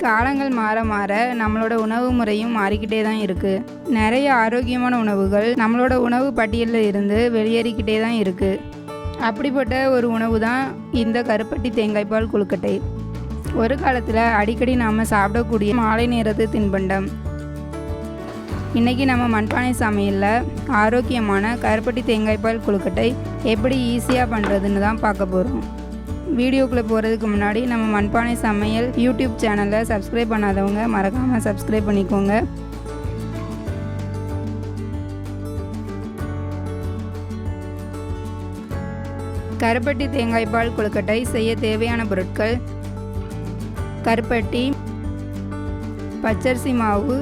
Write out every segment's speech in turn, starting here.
காலங்கள் மாற மாற நம்மளோட உணவு முறையும் மாறிக்கிட்டே தான் இருக்குது. நிறைய ஆரோக்கியமான உணவுகள் நம்மளோட உணவு பட்டியலில் இருந்து வெளியேறிக்கிட்டே தான் இருக்குது. அப்படிப்பட்ட ஒரு உணவு தான் இந்த கருப்பட்டி தேங்காய் பால் கொழுக்கட்டை. ஒரு காலத்தில் அடிக்கடி நாம் சாப்பிடக்கூடிய மாலை நேரத்து தின்பண்டம். இன்றைக்கி நம்ம மண்பானை சமையலில் ஆரோக்கியமான கருப்பட்டி தேங்காய் பால் கொழுக்கட்டை எப்படி ஈஸியாக பண்ணுறதுன்னு தான் பார்க்க போகிறோம். வீடியோக்குள்ளே போகிறதுக்கு முன்னாடி நம்ம மண்பானை சமையல் யூடியூப் சேனலை சப்ஸ்கிரைப் பண்ணாதவங்க மறக்காமல் சப்ஸ்கிரைப் பண்ணிக்கோங்க. கருப்பட்டி தேங்காய் பால் கொழுக்கட்டை செய்ய தேவையான பொருட்கள்: கருப்பட்டி, பச்சரிசி மாவு,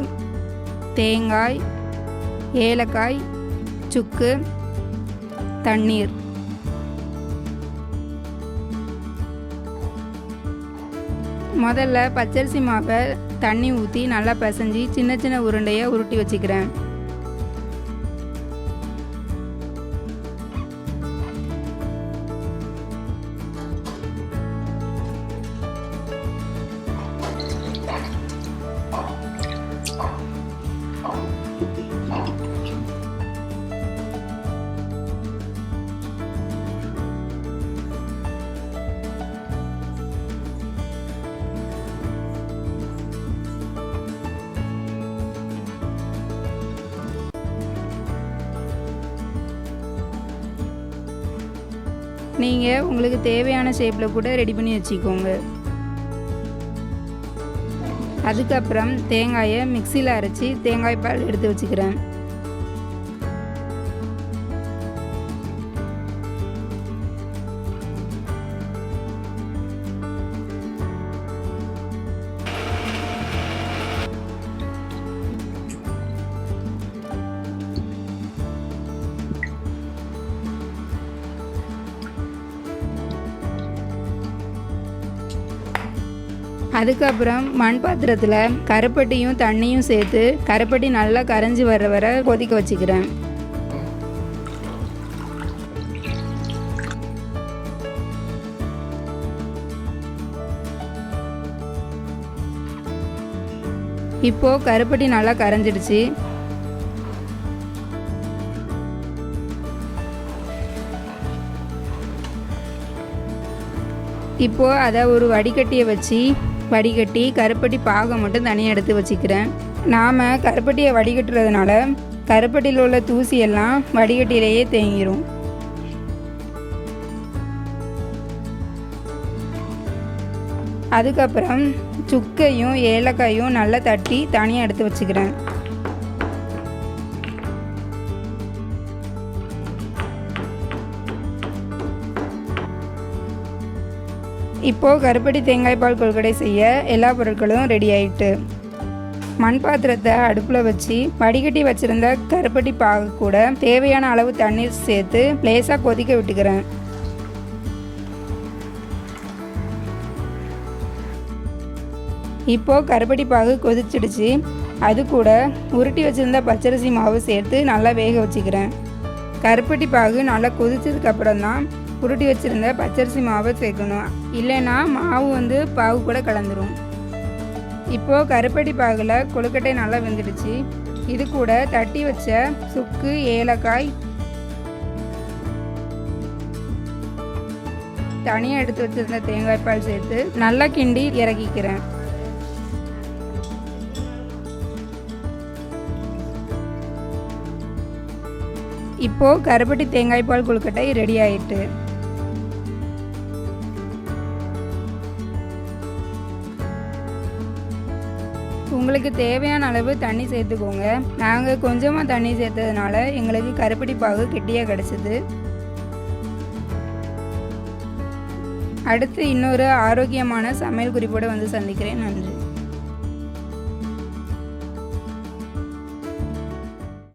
தேங்காய், ஏலக்காய், சுக்கு, தண்ணீர். முதல்ல பச்சரிசி மாவை தண்ணி ஊற்றி நல்லா பிசைஞ்சு சின்ன சின்ன உருண்டையை உருட்டி வச்சுக்கிறேன். நீங்கள் உங்களுக்கு தேவையான ஷேப்பில் கூட ரெடி பண்ணி வச்சுக்கோங்க. அதுக்கப்புறம் தேங்காயை மிக்சியில் அரைச்சி தேங்காய் பால் எடுத்து வச்சுக்கிறேன். அதுக்கப்புறம் மண் பாத்திரத்தில் கருப்பட்டியும் தண்ணியும் சேர்த்து கருப்பட்டி நல்லா கரைஞ்சி வர்ற வரை கொதிக்க வச்சுக்கிறேன். இப்போது கருப்பட்டி நல்லா கரைஞ்சிடுச்சு. இப்போது அதை ஒரு வடிகட்டியை வச்சு வடிகட்டி கருப்பட்டி பாகை மட்டும் தனியாக எடுத்து வச்சுக்கிறேன். நாம் கருப்பட்டியை வடிகட்டுறதுனால கருப்பட்டியில் உள்ள தூசியெல்லாம் வடிகட்டியிலேயே தேங்கிடும். அதுக்கப்புறம் சுக்கையும் ஏலக்காயும் நல்லா தட்டி தனியாக எடுத்து வச்சுக்கிறேன். இப்போது கருப்பட்டி தேங்காய் பால் கொழுக்கட்டை செய்ய எல்லா பொருட்களும் ரெடி ஆகிட்டு மண் பாத்திரத்தை அடுப்பில் வச்சு வடிகட்டி வச்சுருந்த கருப்பட்டி பாகு கூட தேவையான அளவு தண்ணீர் சேர்த்து லேசாக கொதிக்க விட்டுக்கிறேன். இப்போது கருப்பட்டி பாகு கொதிச்சிடுச்சு. அது கூட உருட்டி வச்சுருந்த பச்சரிசி மாவு சேர்த்து நல்லா வேக வச்சுக்கிறேன். கருப்பட்டி பாகு நல்லா கொதிச்சதுக்கப்புறம் தான் உருட்டி வச்சுருந்த பச்சரிசி மாவை சேர்க்கணும். இல்லைன்னா மாவு பாகு கூட கலந்துரும். இப்போது கருப்பட்டி பாகில் கொழுக்கட்டை நல்லா வெந்துடுச்சு. இது கூட தட்டி வச்ச சுக்கு, ஏலக்காய், தனியாக எடுத்து வச்சுருந்த தேங்காய் பால் சேர்த்து நல்லா கிண்டி இறக்கிக்கிறேன். இப்போது கருப்பட்டி தேங்காய் பால் கொழுக்கட்டை ரெடி ஆகிட்டு. உங்களுக்கு தேவையான அளவு தண்ணி சேர்த்துக்கோங்க. நாங்கள் கொஞ்சமாக தண்ணி சேர்த்ததுனால எங்களுக்கு கருப்பட்டி பாகு கெட்டியாக கிடச்சிது. அடுத்து இன்னொரு ஆரோக்கியமான சமையல் குறிப்போடு சந்திக்கிறேன். நன்றி.